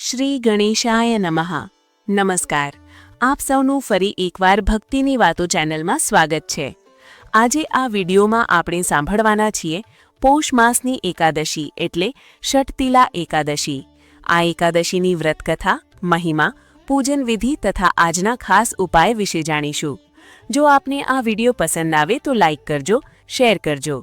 શ્રી ગણેશાય નમઃ. નમસ્કાર. આપ સૌનું ફરી એકવાર ભક્તિની વાતો ચેનલમાં સ્વાગત છે. આજે આ વિડીયોમાં આપણે સાંભળવાના છીએ પૌષ માસની એકાદશી એટલે ષટતિલા એકાદશી. આ એકાદશીની વ્રતકથા, મહિમા, પૂજન વિધિ તથા આજના ખાસ ઉપાય વિશે જાણીશું. જો આપને આ વિડીયો પસંદ આવે તો લાઇક કરજો, શેર કરજો.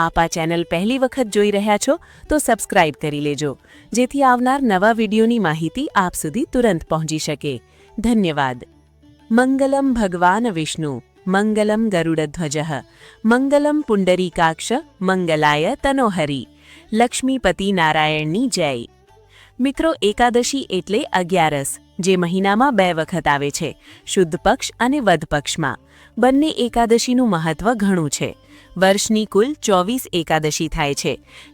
આપ આ ચેનલ પહેલી વખત જોઈ રહ્યા છો તો સબસ્ક્રાઇબ કરી લેજો, જેથી આવનાર નવા વિડીયોની માહિતી આપ સુધી તુરંત પહોંચી શકે. ધન્યવાદ. મંગલમ ભગવાન વિષ્ણુ, મંગલમ ગરુડધ્વજઃ, મંગલમ પુંડરીકાક્ષ, મંગલાય તનોહરી. લક્ષ્મીપતિ નારાયણની જય. મિત્રો, એકાદશી એટલે 11, જે મહિનામાં 2 વખત આવે છે, શુદ્ધ પક્ષ અને વદ પક્ષમાં. બંને એકાદશીનું મહત્વ ઘણું છે. વર્ષની કુલ 24 એકાદશી થાય છે.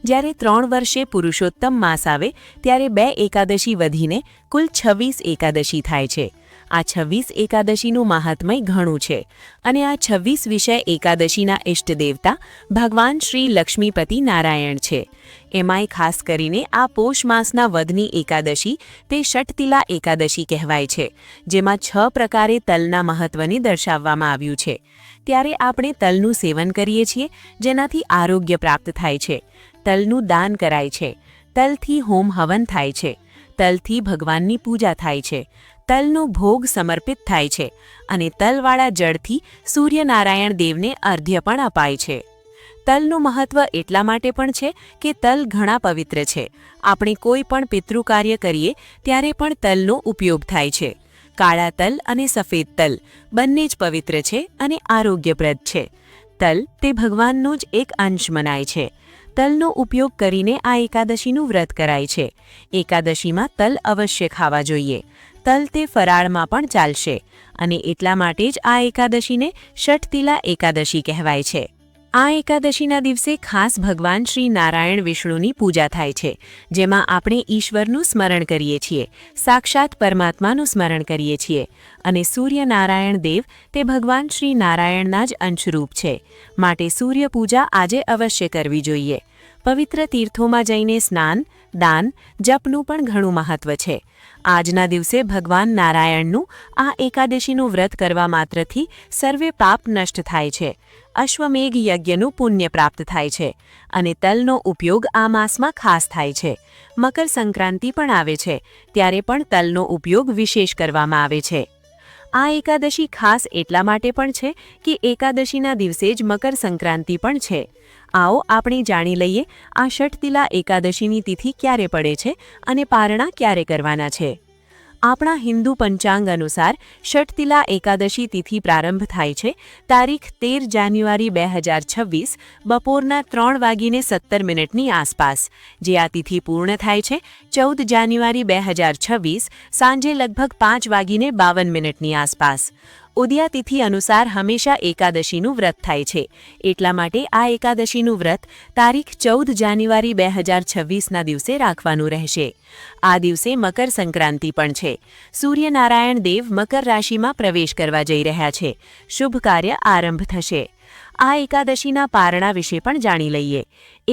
જ્યારે 3 વર્ષે પુરુષોત્તમ માસ આવે ત્યારે 2 એકાદશી વધીને કુલ 26 એકાદશી થાય છે. આ 26 એકાદશીનું મહાત્મય ઘણું છે અને આ 26 વિષય એકાદશીના ઇષ્ટદેવતા ભગવાન શ્રી લક્ષ્મીપતિ નારાયણ છે. એમાંય ખાસ કરીને આ પોષ માસના વધની એકાદશી તે ષટતિલા એકાદશી કહેવાય છે, જેમાં 6 પ્રકારે તલના મહત્વને દર્શાવવામાં આવ્યું છે. ત્યારે આપણે તલનું સેવન કરીએ છીએ, જેનાથી આરોગ્ય પ્રાપ્ત થાય છે. તલનું દાન કરાય છે. તલથી હોમ હવન થાય છે. તલથી ભગવાનની પૂજા થાય છે. તલનો ભોગ સમર્પિત થાય છે અને તલવાળા જળથી સૂર્યનારાયણ દેવને અર્ધ્ય પણ અપાય છે. તલનું મહત્વ એટલા માટે પણ છે કે તલ ઘણા પવિત્ર છે. આપણે કોઈ પણ પિતૃકાર્ય કરીએ ત્યારે પણ તલનો ઉપયોગ થાય છે. કાળા તલ અને સફેદ તલ બંને જ પવિત્ર છે અને આરોગ્યપ્રદ છે. તલ તે ભગવાનનો જ એક અંશ મનાય છે. તલનો ઉપયોગ કરીને આ એકાદશીનું વ્રત કરાય છે. એકાદશીમાં તલ અવશ્ય ખાવા જોઈએ. તલ તે ફરાળમાં પણ ચાલશે અને એટલા માટે જ આ એકાદશીને ષટતિલા એકાદશી કહેવાય છે. આ એકાદશીના દિવસે ખાસ ભગવાન શ્રી નારાયણ વિષ્ણુની પૂજા થાય છે, જેમાં આપણે ઈશ્વરનું સ્મરણ કરીએ છીએ, સાક્ષાત પરમાત્માનું સ્મરણ કરીએ છીએ અને સૂર્યનારાયણ દેવ તે ભગવાન શ્રી નારાયણના જ અંશરૂપ છે. માટે સૂર્ય પૂજા આજે અવશ્ય કરવી જોઈએ. પવિત્ર તીર્થોમાં જઈને સ્નાન, દાન, જપનું પણ ઘણું મહત્વ છે. આજના દિવસે ભગવાન નારાયણનું આ એકાદશીનું વ્રત કરવા માત્રથી સર્વે પાપ નષ્ટ થાય છે. અશ્વમેઘ યજ્ઞનું પુણ્ય પ્રાપ્ત થાય છે અને તલનો ઉપયોગ આ માસમાં ખાસ થાય છે. મકર સંક્રાંતિ પણ આવે છે, ત્યારે પણ તલનો ઉપયોગ વિશેષ કરવામાં આવે છે. આ એકાદશી ખાસ એટલા માટે પણ છે કે એકાદશીના દિવસે જ મકર સંક્રાંતિ પણ છે. આવો આપણે જાણી લઈએ આ ષટતિલા એકાદશીની તિથિ ક્યારે પડે છે અને પારણા ક્યારે કરવાના છે. આપણા હિન્દુ પંચાંગ અનુસાર ષટતિલા એકાદશી તિથિ પ્રારંભ થાય છે તારીખ 13 જાન્યુઆરી 2026 બપોરના 3:17 આસપાસ, જે આ તિથિ પૂર્ણ થાય છે 14 જાન્યુઆરી 2026 સાંજે લગભગ 5:52 આસપાસ. ઉદયા તિથિ અનુસાર હંમેશા એકાદશીનું વ્રત થાય છે, એટલા માટે આ એકાદશીનું વ્રત તારીખ 14 જાન્યુઆરી 2026ના દિવસે રાખવાનું રહેશે. આ દિવસે મકર સંક્રાંતિ પણ છે. સૂર્યનારાયણ દેવ મકર રાશિમાં પ્રવેશ કરવા જઈ રહ્યા છે. શુભ કાર્ય આરંભ થશે. આ એકાદશીના પારણા વિશે પણ જાણી લઈએ.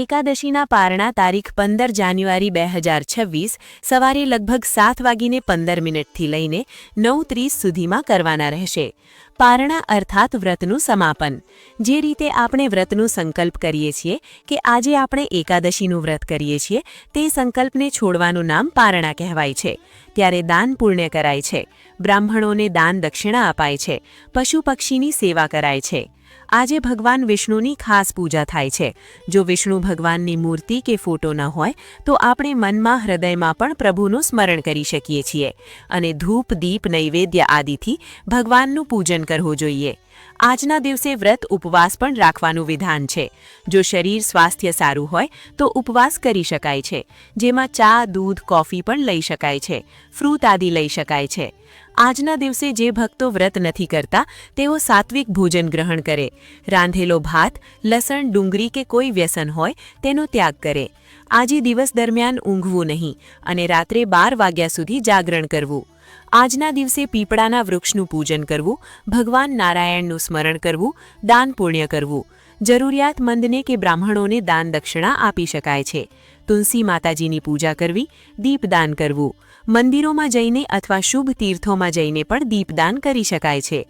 એકાદશીના પારણા તારીખ 15 જાન્યુઆરી 2026 સવારે લગભગ 7:15 લઈને 9:30 સુધીમાં કરવાના રહેશે. પારણા અર્થાત વ્રતનું સમાપન. જે રીતે આપણે વ્રતનું સંકલ્પ કરીએ છીએ કે આજે આપણે એકાદશીનું વ્રત કરીએ છીએ, તે સંકલ્પને છોડવાનું નામ પારણા કહેવાય છે. ત્યારે દાન પુણ્ય કરાય છે. બ્રાહ્મણોને દાન દક્ષિણા અપાય છે. પશુ પક્ષીની સેવા કરાય છે. આજે ભગવાન વિષ્ણુની ખાસ પૂજા થાય છે. જો વિષ્ણુ ભગવાનની મૂર્તિ કે ફોટો ન હોય તો આપણે મનમાં હૃદયમાં પણ પ્રભુનું સ્મરણ કરી શકીએ છીએ અને ધૂપ, દીપ, નૈવેદ્ય આદિથી ભગવાનનું પૂજન કરવું જોઈએ. આજના દિવસે વ્રત ઉપવાસ પણ રાખવાનું વિધાન છે. જો શરીર સ્વાસ્થ્ય સારું હોય તો ઉપવાસ કરી શકાય છે, જેમાં ચા, દૂધ, કોફી પણ લઈ શકાય છે. ફ્રૂટ આદિ લઈ શકાય છે. આજના દિવસે જે ભક્તો વ્રત નથી કરતા તેઓ સાત્વિક ભોજન ગ્રહણ કરે. રાંધેલો ભાત, લસણ, ડુંગળી કે કોઈ વ્યસન હોય તેનો ત્યાગ કરે. આજે દિવસ દરમિયાન ઊંઘવું નહીં અને રાત્રે 12 વાગ્યા સુધી જાગરણ કરવું. આજના દિવસે પીપળાના વૃક્ષનું પૂજન કરવું, ભગવાન નારાયણનું સ્મરણ કરવું, દાન પુણ્ય કરવું. જરૂરિયાતમંદને કે બ્રાહ્મણોને દાન દક્ષિણા આપી શકાય છે. તુલસી માતાજીની પૂજા કરવી, દીપદાન કરવું. મંદિરોમાં જઈને અથવા શુભ તીર્થોમાં જઈને પણ દીપદાન કરી શકાય છે.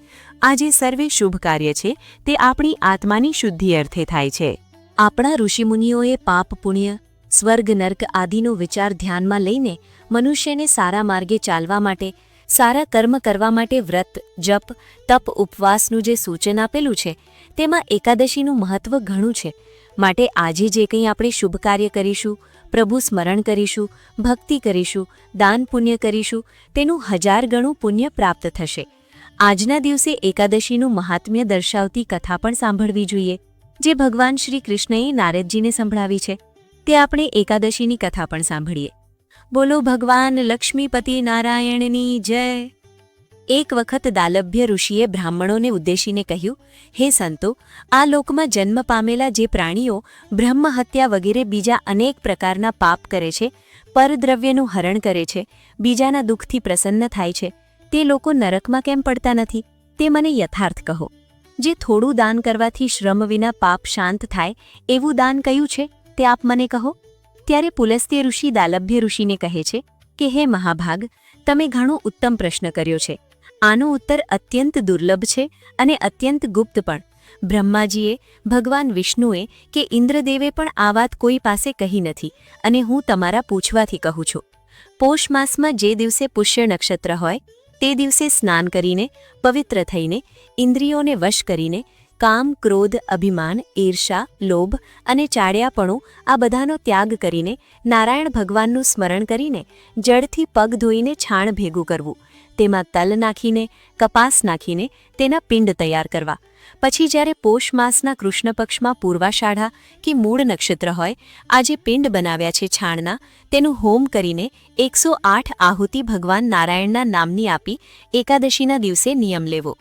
આ જે સર્વે શુભ કાર્ય છે તે આપણી આત્માની શુદ્ધિ અર્થે થાય છે. આપણા ઋષિમુનિઓએ પાપ પુણ્ય, સ્વર્ગ નર્ક આદિનો વિચાર ધ્યાનમાં લઈને મનુષ્યને સારા માર્ગે ચાલવા માટે, સારા કર્મ કરવા માટે વ્રત, જપ, તપ, ઉપવાસનું જે સૂચન આપેલું છે તેમાં એકાદશીનું મહત્વ ઘણું છે. માટે આજે જે કંઈ આપણે શુભ કાર્ય કરીશું, પ્રભુ સ્મરણ કરીશું, ભક્તિ કરીશું, દાન પુણ્ય કરીશું, તેનું 1000 ગણું પુણ્ય પ્રાપ્ત થશે. આજના દિવસે એકાદશીનું મહાત્મ્ય દર્શાવતી કથા પણ સાંભળવી જોઈએ, જે ભગવાન શ્રી કૃષ્ણએ નારદજીને સંભળાવી છે. તે આપણે એકાદશીની કથા પણ સાંભળીએ. બોલો ભગવાન લક્ષ્મીપતિ નારાયણની જય. એક વખત દાલભ્ય ઋષિએ બ્રાહ્મણોને ઉદ્દેશીને કહ્યું, હે સંતો, આ લોકમાં જન્મ પામેલા જે પ્રાણીઓ બ્રહ્મહત્યા વગેરે બીજા અનેક પ્રકારના પાપ કરે છે, પરદ્રવ્યનું હરણ કરે છે, બીજાના દુઃખથી પ્રસન્ન થાય છે, તે લોકો નરકમાં કેમ પડતા નથી? તે મને યથાર્થ કહો. જે થોડું દાન કરવાથી શ્રમ વિના પાપ શાંત થાય એવું દાન કયું છે તે આપ મને કહો. ત્યારે પુલસ્ત્ય ઋષિ દાલભ્ય ઋષિને કહે છે કે હે મહાભાગ, તમે ઘણો ઉત્તમ પ્રશ્ન કર્યો છે. આનો ઉત્તર અત્યંત દુર્લભ છે અને અત્યંત ગુપ્ત પણ. બ્રહ્માજીએ, ભગવાન વિષ્ણુએ કે ઇન્દ્રદેવે પણ આ વાત કોઈ પાસે કહી નથી અને હું તમારા પૂછવાથી કહું છું. પોષ માસમાં જે દિવસે પુષ્ય નક્ષત્ર હોય તે દિવસે સ્નાન કરીને, પવિત્ર થઈને, ઇન્દ્રિયોને વશ કરીને, કામ, ક્રોધ, અભિમાન, ઈર્ષા, લોભ અને ચાળિયાપણું આ બધાનો ત્યાગ કરીને, નારાયણ ભગવાનનું સ્મરણ કરીને, જળથી પગ ધોઈને છાણ ભેગું કરવું, તેમાં તલ નાખીને, કપાસ નાખીને તેના પિંડ તૈયાર કરવા. પછી જ્યારે પોષ માસના કૃષ્ણ પક્ષમાં પૂર્વાષાઢા કે મૂળ નક્ષત્ર હોય, આ જે પિંડ બનાવ્યા છે છાણના, તેનું હોમ કરીને 108 આહુતિ ભગવાન નારાયણના નામની આપી એકાદશીના દિવસે નિયમ લેવો.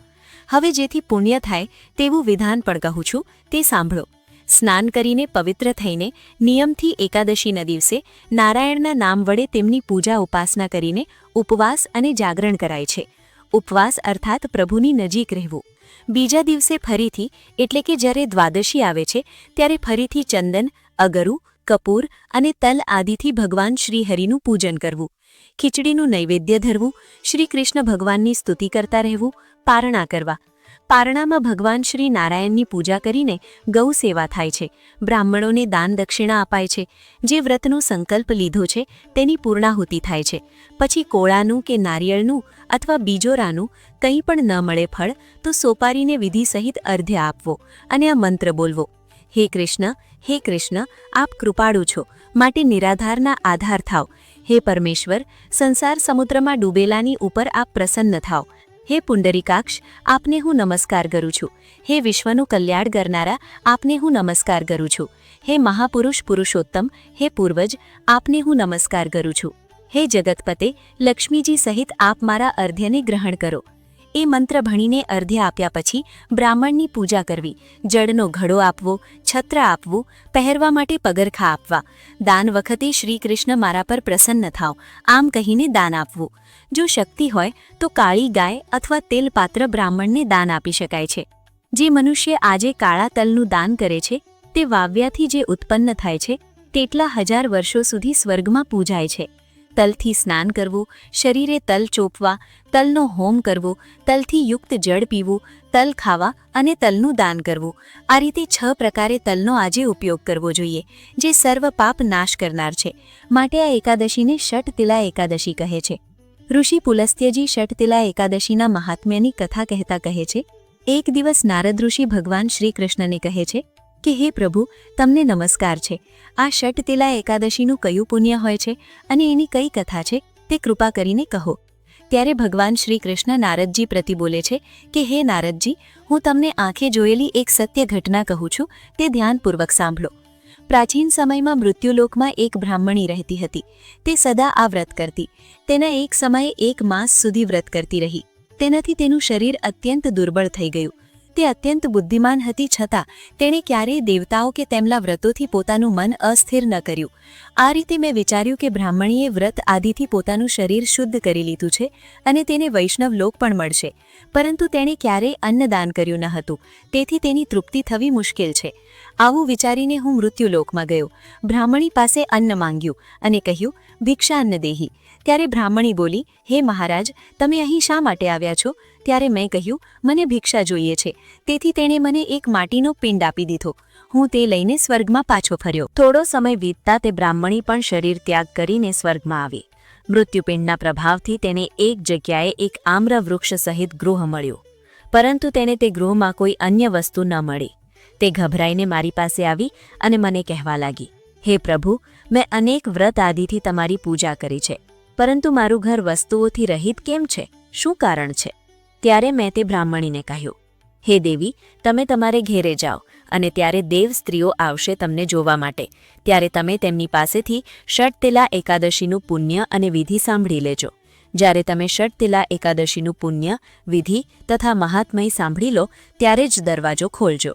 હવે જેથી પુણ્ય થાય તેવું વિધાન પણ કહું છું, તે સાંભળો. સ્નાન કરીને પવિત્ર થઈને નિયમથી એકાદશીના દિવસે નારાયણના નામ વડે તેમની પૂજા ઉપાસના કરીને ઉપવાસ અને જાગરણ કરાય છે. ઉપવાસ અર્થાત પ્રભુની નજીક રહેવું. બીજા દિવસે ફરીથી, એટલે કે જ્યારે દ્વાદશી આવે છે ત્યારે ફરીથી ચંદન, અગરું, કપૂર અને તલ આદિથી ભગવાન શ્રીહરિનું પૂજન કરવું. ખીચડીનું નૈવેદ્ય ધરવું, શ્રી કૃષ્ણ ભગવાનની સ્તુતિ કરતા રહેવું, પારણા કરવા. પારણામાં ભગવાન શ્રી નારાયણની પૂજા કરીને ગૌ સેવા થાય છે. બ્રાહ્મણોને દાન દક્ષિણા અપાય છે. જે વ્રતનો સંકલ્પ લીધો છે તેની પૂર્ણાહુતિ થાય છે. પછી કોળાનું કે નારિયેળનું અથવા બીજોરાનું કંઈ પણ ન મળે ફળ તો સોપારીને વિધિ સહિત અર્ધ્ય આપવો અને આ મંત્ર બોલવો, હે કૃષ્ણ, હે કૃષ્ણ, આપ કૃપાળુ છો, માટે નિરાધારના આધાર થાવ. હે પરમેશ્વર, સંસાર સમુદ્રમાં ડૂબેલાની ઉપર આપ પ્રસન્ન થાવ. હે પુંડરીકાક્ષ, આપને હું નમસ્કાર કરું છું. હે વિશ્વનું કલ્યાણ કરનારા, આપને હું નમસ્કાર કરું છું. હે મહાપુરુષ પુરુષોત્તમ, હે પૂર્વજ, આપને હું નમસ્કાર કરું છું. હે જગતપતે, લક્ષ્મીજી સહિત આપ મારા અર્ધ્યને ગ્રહણ કરો. એ મંત્ર ભણીને અર્ધ્ય આપ્યા પછી બ્રાહ્મણની પૂજા કરવી, જળનો ઘડો આપવો, છત્ર આપવું, પહેરવા માટે પગરખા આપવા. દાન વખતે શ્રી કૃષ્ણ મારા પર પ્રસન્ન થાવ, આમ કહીને દાન આપવું. જો શક્તિ હોય તો કાળી ગાય અથવા તેલ પાત્ર બ્રાહ્મણને દાન આપી શકાય છે. જે મનુષ્ય આજે કાળા તલનું દાન કરે છે તે વાવ્યાથી જે ઉત્પન્ન થાય છે તેટલા 1000 વર્ષો સુધી સ્વર્ગમાં પૂજાય છે. તલથી સ્નાન કરવું, શરીરે તલ ચોપવા, તલનો હોમ કરવો, તલથી યુક્ત જળ પીવું, તલ ખાવા અને તલનું દાન કરવું. આ રીતે 6 પ્રકારે તલનો આજે ઉપયોગ કરવો જોઈએ, જે સર્વ પાપ નાશ કરનાર છે. માટે આ એકાદશીને ષટતિલા એકાદશી કહે છે. ઋષિ પુલસ્ત્યજી ષટતિલા એકાદશીના મહાત્મ્યની કથા કહેતા કહે છે, એક દિવસ નારદ ઋષિ ભગવાન શ્રી કૃષ્ણને કહે છે કે હે પ્રભુ, તમને નમસ્કાર છે. આ ષટતિલા એકાદશીનું કયું પુણ્ય હોય છે અને એની કઈ કથા છે તે કૃપા કરીને કહો. ત્યારે ભગવાન શ્રી કૃષ્ણ નારદજી પ્રતિ બોલે છે કે હે નારદજી, હું તમને આંખે જોયેલી એક સત્ય ઘટના કહું છું, તે ધ્યાનપૂર્વક સાંભળો. પ્રાચીન સમયમાં મૃત્યુલોકમાં એક બ્રાહ્મણી રહેતી હતી. તે સદા આ વ્રત કરતી. તેના એક સમયે 1 માસ સુધી વ્રત કરતી રહી. તેનાથી તેનું શરીર અત્યંત દુર્બળ થઈ ગયું. તે અત્યંત બુદ્ધિમાન હતી છતાં તેણે ક્યારેય દેવતાઓ કે તેમના વ્રતોથી પોતાનું મન અસ્થિર ન કર્યું. આ રીતે મેં વિચાર્યું કે બ્રાહ્મણીએ વ્રત આદિથી પોતાનું શરીર શુદ્ધ કરી લીધું છે અને તેને વૈષ્ણવ લોક પણ મળશે, પરંતુ તેણે ક્યારેય અન્નદાન કર્યું ન હતું, તેથી તેની તૃપ્તિ થવી મુશ્કેલ છે. આવું વિચારીને હું મૃત્યુલોકમાં ગયો. બ્રાહ્મણી પાસે અન્ન માંગ્યું અને કહ્યું, ભિક્ષા અન્ન દેહી. ત્યારે બ્રાહ્મણી બોલી, હે મહારાજ, તમે અહીં શા માટે આવ્યા છો? ત્યારે મેં કહ્યું, મને ભિક્ષા જોઈએ છે. તેથી તેણે મને એક માટીનો પિંડ આપી દીધો. હું તે લઈને સ્વર્ગમાં પાછો ફર્યો. થોડો સમય વીતતા તે બ્રાહ્મણી પણ શરીર ત્યાગ કરીને સ્વર્ગમાં આવી. મૃત્યુપિંડના પ્રભાવથી તેને એક જગ્યાએ એક આમ્ર વૃક્ષ સહિત ગૃહ મળ્યું, પરંતુ તેને તે ગૃહમાં કોઈ અન્ય વસ્તુ ન મળી. તે ગભરાઈને મારી પાસે આવી અને મને કહેવા લાગી, હે પ્રભુ, મેં અનેક વ્રત આદિથી તમારી પૂજા કરી છે, પરંતુ મારું ઘર વસ્તુઓથી રહિત કેમ છે? શું કારણ છે? ત્યારે મેં તે બ્રાહ્મણીને કહ્યું, હે દેવી, તમે તમારે ઘેરે જાઓ અને ત્યારે દેવ સ્ત્રીઓ આવશે તમને જોવા માટે. ત્યારે તમે તેમની પાસેથી ષટતિલા એકાદશીનું પુણ્ય અને વિધિ સાંભળી લેજો. જ્યારે તમે ષટતિલા એકાદશીનું પુણ્ય, વિધિ તથા મહાત્મય સાંભળી લો ત્યારે જ દરવાજો ખોલજો.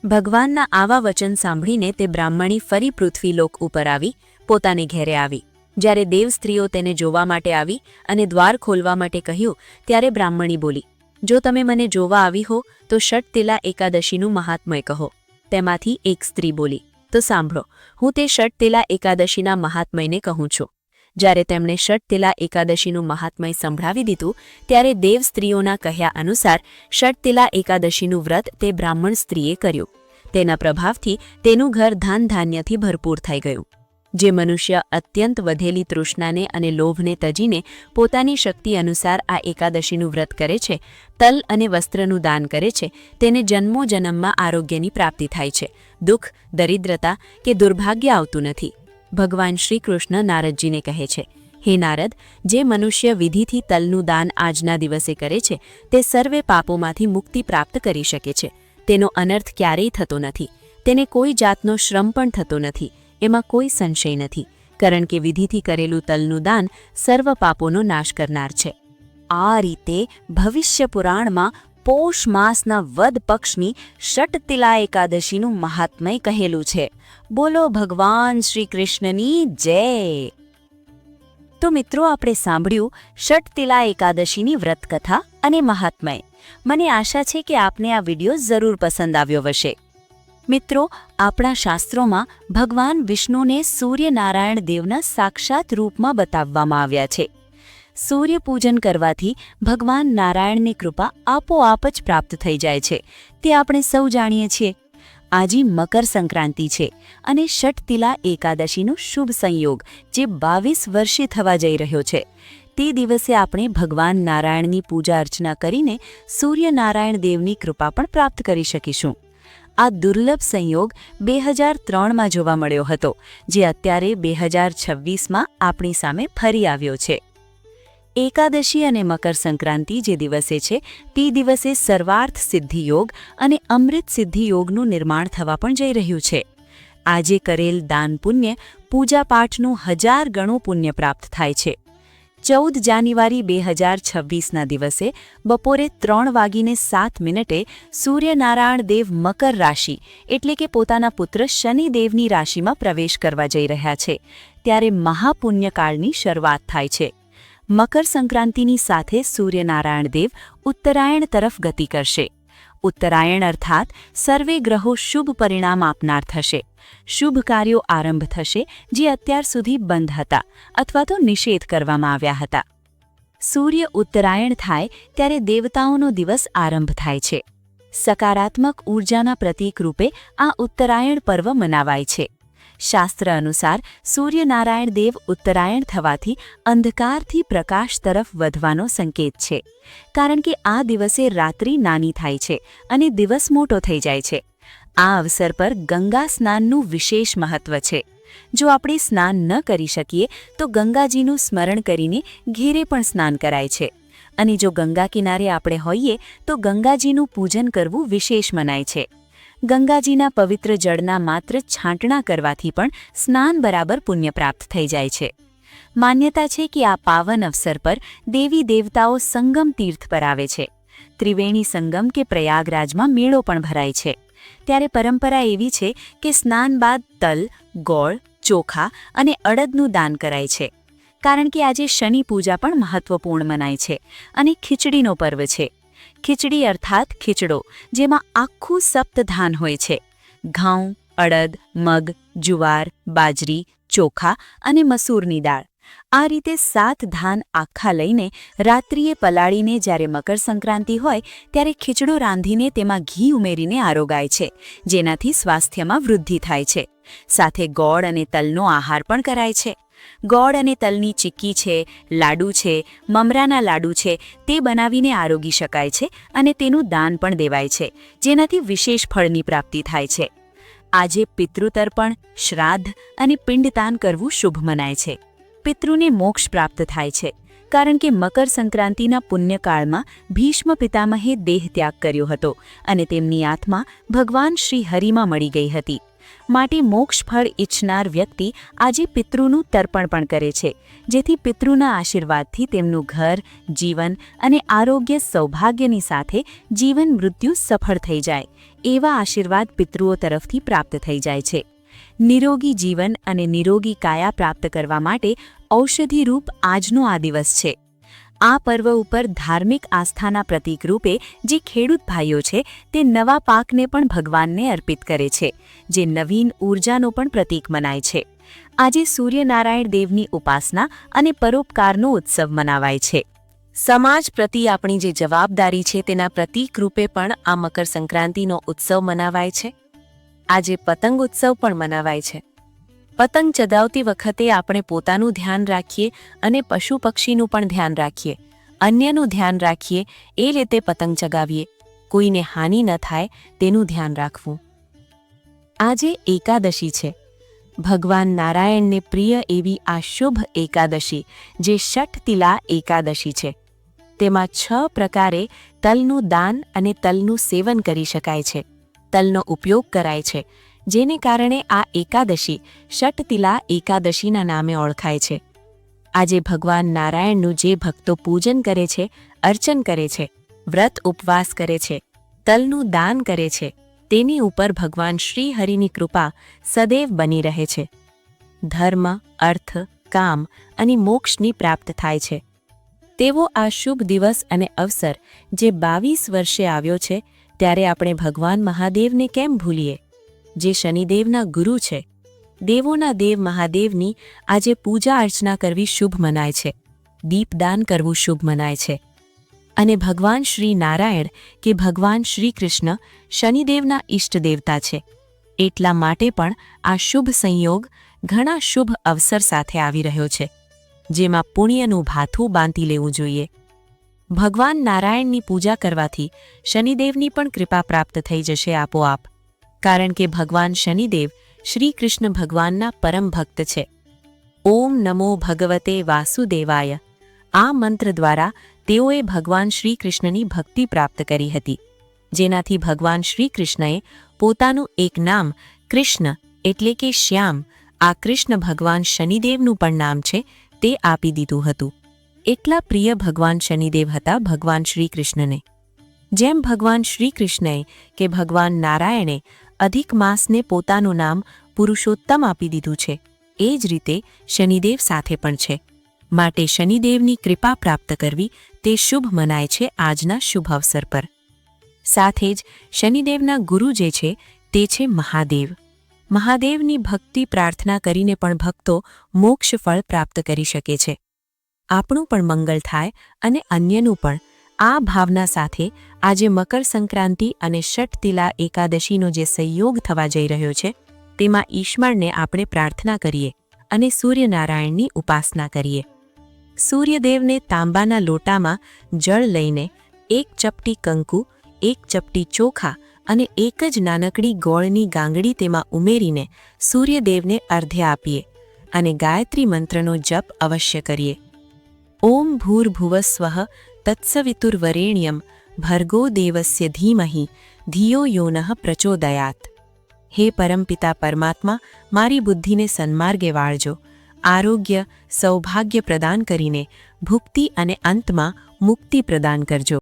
ભગવાનના આવા વચન સાંભળીને તે બ્રાહ્મણી ફરી પૃથ્વીલોક ઉપર આવી, પોતાને ઘેરે આવી. જ્યારે દેવ સ્ત્રીઓ તેને જોવા માટે આવી અને દ્વાર ખોલવા માટે કહ્યું, ત્યારે બ્રાહ્મણી બોલી, જો તમે મને જોવા આવી હો તો ષટતિલા એકાદશીનું મહાત્મય કહો. તેમાંથી એક સ્ત્રી બોલી, તો સાંભળો, હું તે ષટતિલા એકાદશીના મહાત્મયને કહું છું. જ્યારે તેમણે ષટતિલા એકાદશીનું મહાત્મય સંભળાવી દીધું, ત્યારે દેવ સ્ત્રીઓના કહ્યા અનુસાર ષટતિલા એકાદશીનું વ્રત તે બ્રાહ્મણ સ્ત્રીએ કર્યું. તેના પ્રભાવથી તેનું ઘર ધાન ધાન્યથી ભરપૂર થઈ ગયું. જે મનુષ્ય અત્યંત વધેલી તૃષ્ણાને અને લોભને તજીને પોતાની શક્તિ અનુસાર આ એકાદશીનું વ્રત કરે છે, તલ અને વસ્ત્રનું દાન કરે છે, તેને જન્મોજન્મમાં આરોગ્યની પ્રાપ્તિ થાય છે, દુઃખ, દરિદ્રતા કે દુર્ભાગ્ય આવતું નથી. ભગવાન શ્રી કૃષ્ણ નારદજીને કહે છે, હે નારદ, જે મનુષ્ય વિધિથી તલનું દાન આજના દિવસે કરે છે તે સર્વે પાપોમાંથી મુક્તિ પ્રાપ્ત કરી શકે છે. તેનો અનર્થ ક્યારેય થતો નથી, તેને કોઈ જાતનો શ્રમ પણ થતો નથી, એમાં કોઈ સંશય નથી, કારણ કે વિધિથી કરેલું તલનું દાન સર્વ પાપોનો નાશ કરનાર છે. આ રીતે ભવિષ્ય પુરાણમાં પોષ માસના વદ પક્ષની ષટતિલા એકાદશીનું મહાત્મય કહેલું છે. બોલો ભગવાન શ્રી કૃષ્ણની જય. તો મિત્રો, આપણે સાંભળ્યું ષટતિલા એકાદશીની વ્રતકથા અને મહાત્મય. મને આશા છે કે આપને આ વિડીયો જરૂર પસંદ આવ્યો હશે. મિત્રો, આપણા શાસ્ત્રોમાં ભગવાન વિષ્ણુને સૂર્યનારાયણ દેવના સાક્ષાત રૂપમાં બતાવવામાં આવ્યા છે. સૂર્ય પૂજન કરવાથી ભગવાન નારાયણની કૃપા આપોઆપ જ પ્રાપ્ત થઈ જાય છે, તે આપણે સૌ જાણીએ છીએ. આજે મકર સંક્રાંતિ છે અને ષટતિલા એકાદશીનો શુભ સંયોગ જે 22 વર્ષે થવા જઈ રહ્યો છે. તે દિવસે આપણે ભગવાન નારાયણની પૂજા અર્ચના કરીને સૂર્યનારાયણ દેવની કૃપા પણ પ્રાપ્ત કરી શકીશું. આ દુર્લભ સંયોગ 2003માં જોવા મળ્યો હતો, જે અત્યારે 2026માં આપણી સામે ફરી આવ્યો છે. એકાદશી અને મકર સંક્રાંતિ જે દિવસે છે તે દિવસે સર્વાર્થ સિદ્ધિયોગ અને અમૃત સિદ્ધિયોગનું નિર્માણ થવા પણ જઈ રહ્યું છે. આજે કરેલ દાન પુણ્ય, પૂજાપાઠનું 1000 ગણું પુણ્ય પ્રાપ્ત થાય છે. 14 જાન્યુઆરી 2026ના દિવસે બપોરે 3:07 સૂર્યનારાયણ દેવ મકર રાશિ એટલે કે પોતાના પુત્ર શનિદેવની રાશિમાં પ્રવેશ કરવા જઈ રહ્યા છે. ત્યારે મહાપુણ્યકાળની શરૂઆત થાય છે. મકર સંક્રાંતિની સાથે સૂર્યનારાયણ દેવ ઉત્તરાયણ તરફ ગતિ કરશે. ઉત્તરાયણ અર્થાત સર્વે ગ્રહો શુભ પરિણામ આપનાર થશે. શુભ કાર્યો આરંભ થશે જે અત્યાર સુધી બંધ હતા અથવા તો નિષેધ કરવામાં આવ્યા હતા. સૂર્ય ઉત્તરાયણ થાય ત્યારે દેવતાઓનો દિવસ આરંભ થાય છે. સકારાત્મક ઊર્જાના પ્રતીક રૂપે આ ઉત્તરાયણ પર્વ મનાવાય છે. શાસ્ત્ર અનુસાર સૂર્યનારાયણ દેવ ઉત્તરાયણ થવાથી અંધકારથી પ્રકાશ તરફ વધવાનો સંકેત છે, કારણ કે આ દિવસે રાત્રિ નાની થાય છે અને દિવસ મોટો થઈ જાય છે. આ અવસર પર ગંગા સ્નાનનું વિશેષ મહત્વ છે. જો આપણે સ્નાન ન કરી શકીએ તો ગંગાજીનું સ્મરણ કરીને ઘેરે પણ સ્નાન કરાય છે, અને જો ગંગા કિનારે આપણે હોઈએ તો ગંગાજીનું પૂજન કરવું વિશેષ મનાય છે. ગંગાજીના પવિત્ર જળના માત્ર છાંટણા કરવાથી પણ સ્નાન બરાબર પુણ્ય પ્રાપ્ત થઈ જાય છે. માન્યતા છે કે આ પાવન અવસર પર દેવી દેવતાઓ સંગમ તીર્થ પર આવે છે. ત્રિવેણી સંગમ કે પ્રયાગરાજમાં મેળો પણ ભરાય છે. ત્યારે પરંપરા એવી છે કે સ્નાન બાદ તલ, ગોળ, ચોખા અને અડદનું દાન કરાય છે. કારણ કે આજે શનિ પૂજા પણ મહત્વપૂર્ણ મનાય છે અને ખીચડીનો પર્વ છે. ખીચડી અર્થાત ખીચડો, જેમાં આખું સપ્તધાન હોય છે: ઘઉં, અડદ, મગ, જુવાર, બાજરી, ચોખા અને મસૂરની દાળ. આ રીતે 7 ધાન આખા લઈને રાત્રિએ પલાળીને જ્યારે મકર સંક્રાંતિ હોય ત્યારે ખીચડો રાંધીને તેમાં ઘી ઉમેરીને આરોગાય છે, જેનાથી સ્વાસ્થ્યમાં વૃદ્ધિ થાય છે. સાથે ગોળ અને તલનો આહાર પણ કરાય છે. ગોળ અને તલની ચીક્કી છે, લાડુ છે, મમરાના લાડુ છે, તે બનાવીને આરોગી શકાય છે અને તેનું દાન પણ દેવાય છે, જેનાથી વિશેષ ફળની પ્રાપ્તિ થાય છે. આજે પિતૃતર્પણ, શ્રાદ્ધ અને પિંડદાન કરવું શુભ મનાય છે. પિતૃને મોક્ષ પ્રાપ્ત થાય છે, કારણ કે મકર સંક્રાંતિના પુણ્યકાળમાં ભીષ્મ પિતામહે દેહ ત્યાગ કર્યો હતો અને તેમની આત્મા ભગવાન શ્રી હરિમાં મળી ગઈ હતી. માટે મોક્ષ ફળ ઈચ્છનાર વ્યક્તિ આજે પિતૃનું તર્પણ પણ કરે છે, જેથી પિતૃના આશીર્વાદથી તેમનું ઘર, જીવન અને આરોગ્ય સૌભાગ્યની સાથે જીવન મૃત્યુ સફળ થઈ જાય એવા આશીર્વાદ પિતૃઓ તરફથી પ્રાપ્ત થઈ જાય છે. નિરોગી જીવન અને નિરોગી કાયા પ્રાપ્ત કરવા માટે ઔષધિરૂપ આજનો આ દિવસ છે. આ પર્વ ઉપર ધાર્મિક આસ્થાના પ્રતીક રૂપે જે ખેડૂત ભાઈઓ છે તે નવા પાકને પણ ભગવાનને અર્પિત કરે છે, જે નવીન ઊર્જાનો પણ પ્રતીક મનાય છે. આજે સૂર્યનારાયણ દેવની ઉપાસના અને પરોપકારનો ઉત્સવ મનાવાય છે. સમાજ પ્રતિ આપણી જે જવાબદારી છે તેના પ્રતીક રૂપે પણ આ મકર સંક્રાંતિનો ઉત્સવ મનાવાય છે. આજે પતંગ ઉત્સવ પણ મનાવાય છે. પતંગ ચગાવતી વખતે આપણે પોતાનું ધ્યાન રાખીએ અને પશુ પક્ષીનું પણ ધ્યાન રાખીએ, અન્યનું ધ્યાન રાખીએ, એ રીતે પતંગ ચગાવીએ. કોઈને હાનિ ન થાય તેનું ધ્યાન રાખવું. આજે એકાદશી છે. ભગવાન નારાયણને પ્રિય એવી આ શુભ એકાદશી, જે ષઠતિલા એકાદશી છે. તેમાં 6 પ્રકારે તલનું દાન અને તલનું સેવન કરી શકાય છે. તલનો ઉપયોગ કરાય છે, જેને કારણે આ એકાદશી ષઠતિલા એકાદશીના નામે ઓળખાય છે. આજે ભગવાન નારાયણનું જે ભક્તો પૂજન કરે છે, અર્ચન કરે છે, વ્રત ઉપવાસ કરે છે, તલનું દાન કરે છે, તેની ઉપર ભગવાન શ્રી હરિની કૃપા સદૈવ બની રહે છે. ધર્મ, અર્થ, કામ અને મોક્ષની પ્રાપ્ત થાય છે. તેવો આ શુભ દિવસ અને અવસર જે 22 વર્ષે આવ્યો છે, ત્યારે આપણે ભગવાન મહાદેવને કેમ ભૂલીએ, જે શનિદેવના ગુરુ છે. દેવોના દેવ મહાદેવની આજે પૂજા અર્ચના કરવી શુભ મનાય છે. દીપદાન કરવું શુભ મનાય છે. અને ભગવાન શ્રી નારાયણ કે ભગવાન શ્રી કૃષ્ણ શનિદેવના ઇષ્ટ દેવતા છે. એટલા માટે પણ આ શુભ સંયોગ ઘણા શુભ અવસર સાથે આવી રહ્યો છે, જેમાં પુણ્યનું ભાથું બાંધી લેવું જોઈએ. ભગવાન નારાયણની પૂજા કરવાથી શનિદેવની પણ કૃપા પ્રાપ્ત થઈ જશે આપોઆપ, કારણ કે ભગવાન શનિદેવ શ્રી કૃષ્ણ ભગવાનના પરમ ભક્ત છે. ઓમ નમો ભગવતે વાસુદેવાય. આ મંત્ર દ્વારા તેઓએ ભગવાન શ્રી કૃષ્ણની ભક્તિ પ્રાપ્ત કરી હતી, જેનાથી ભગવાન શ્રી કૃષ્ણએ પોતાનું એક નામ કૃષ્ણ એટલે કે શ્યામ, આ કૃષ્ણ ભગવાન શનિદેવનું પણ નામ છે, તે આપી દીધું હતું. એટલા પ્રિય ભગવાન શનિદેવ હતા ભગવાન શ્રી કૃષ્ણને. જેમ ભગવાન શ્રી કૃષ્ણએ કે ભગવાન નારાયણે અધિક માસને પોતાનું નામ પુરુષોત્તમ આપી દીધું છે, એ જ રીતે શનિદેવ સાથે પણ છે. માટે શનિદેવની કૃપા પ્રાપ્ત કરવી તે શુભ મનાય છે આજના શુભ અવસર પર. સાથે જ શનિદેવના ગુરુ જે છે તે છે મહાદેવ. મહાદેવની ભક્તિ પ્રાર્થના કરીને પણ ભક્તો મોક્ષ ફળ પ્રાપ્ત કરી શકે છે. આપણું પણ મંગળ થાય અને અન્યનું પણ. આ ભાવના સાથે આજે મકર સંક્રાંતિ અને ષઠતિલા એકાદશીનો જે સંયોગ થવા જઈ રહ્યો છે, તેમાં ઈશ્વરને આપણે પ્રાર્થના કરીએ અને સૂર્યનારાયણની ઉપાસના કરીએ. સૂર્યદેવને તાંબાના લોટામાં જળ લઈને 1 ચપટી કંકુ, 1 ચપટી ચોખા અને 1 જ નાનકડી ગોળની ગાંગડી તેમાં ઉમેરીને સૂર્યદેવને અર્ધ્ય આપીએ અને ગાયત્રી મંત્રનો જપ અવશ્ય કરીએ. ઓમ ભૂર્ભુવસ્વઃ તત્સવિતુર્વરેણ્યમ ભર્ગો દેવસ્ય ધીમહિ ધિયો યો નઃ પ્રચોદયાત. હે પરમપિતા પરમાત્મા, મારી બુદ્ધિને સન્માર્ગે વાળજો, આરોગ્ય સૌભાગ્ય પ્રદાન કરીને ભુક્તિ અને અંતમાં મુક્તિ પ્રદાન કરજો.